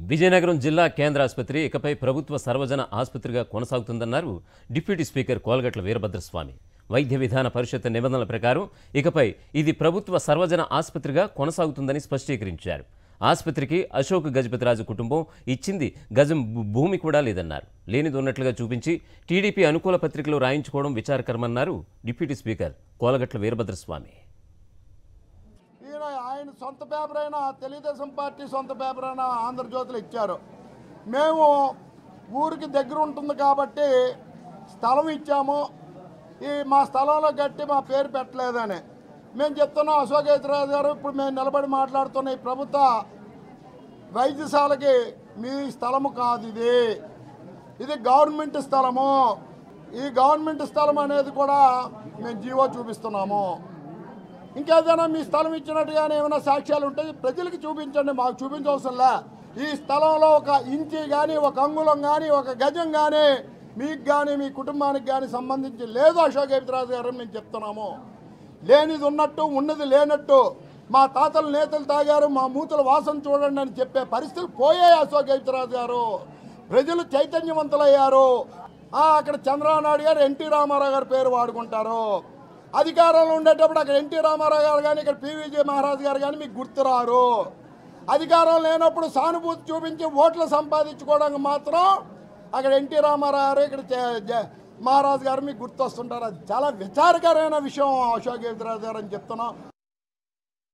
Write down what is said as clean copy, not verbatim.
విజయనగరం జిల్లా కేంద్ర ఆసుపత్రి ఇకపై ప్రభుత్వ సర్వజన ఆసుపత్రిగా కొనసాగుతుందన్నారు డిప్యూటీ స్పీకర్ కోలగట్ల వీరభద్రస్వామి. వైద్య విధాన పరిషత్ నిబంధనల ప్రకారం ఇకపై ఇది ప్రభుత్వ సర్వజన ఆసుపత్రిగా కొనసాగుతుందని స్పష్టీకరించారు. ఆసుపత్రికి అశోక్ గజపతిరాజు కుటుంబం ఇచ్చింది గజం భూమి కూడా లేదన్నారు. లేనిది ఉన్నట్లుగా చూపించి టీడీపీ అనుకూల పత్రికలు రాయించుకోవడం విచారకరమన్నారు డిప్యూటీ స్పీకర్ కోలగట్ల వీరభద్రస్వామి. ఆయన సొంత పేపర్ అయినా తెలుగుదేశం పార్టీ సొంత పేపర్ అయినా ఆంధ్రజ్యోతిలో ఇచ్చారు. మేము ఊరికి దగ్గర ఉంటుంది కాబట్టి స్థలం ఇచ్చాము, ఈ మా స్థలంలో కట్టి మా పేరు పెట్టలేదని మేము చెప్తున్నాం. అశోక్ గజపతిరాజు గారు ఇప్పుడు మేము నిలబడి మాట్లాడుతున్న ఈ ప్రభుత్వ వైద్యశాలకి మీ స్థలము కాదు, ఇది గవర్నమెంట్ స్థలము. ఈ గవర్నమెంట్ స్థలం అనేది కూడా మేము జీవో చూపిస్తున్నాము. ఇంకేదైనా మీ స్థలం ఇచ్చినట్టుగానే ఏమైనా సాక్ష్యాలు ఉంటే ప్రజలకు చూపించండి, మాకు చూపించవసరంలా. ఈ స్థలంలో ఒక ఇంచి కానీ, ఒక అంగుళం కానీ, ఒక గజం కానీ మీకు కానీ మీ కుటుంబానికి కానీ సంబంధించి లేదు అశోక్ గజపతిరాజు గారు మేము చెప్తున్నాము. లేనిది ఉన్నట్టు, ఉన్నది లేనట్టు మా తాతలు నేతలు తాగారు, మా మూతల వాసన చూడండి అని చెప్పే పరిస్థితులు పోయాయి. అశోక్ గజపతిరాజు గారు ప్రజలు చైతన్యవంతులయ్యారు. అక్కడ చంద్రబాబు నాయుడు గారు ఎన్టీ రామారావు గారి పేరు వాడుకుంటారు. అధికారంలో ఉండేటప్పుడు అక్కడ ఎన్టీ రామారావు గారు కానీ, ఇక్కడ పివిజే మహారాజ్ గారు కానీ మీకు గుర్తురారు. అధికారం లేనప్పుడు సానుభూతి చూపించి ఓట్లు సంపాదించుకోవడానికి మాత్రం అక్కడ ఎన్టీ రామారావు గారు, ఇక్కడ మహారాజ్ గారు మీకు గుర్తొస్తుంటారు. అది చాలా విచారకరమైన విషయం అశోక్ గజపతిరాజు గారు అని చెప్తున్నాం.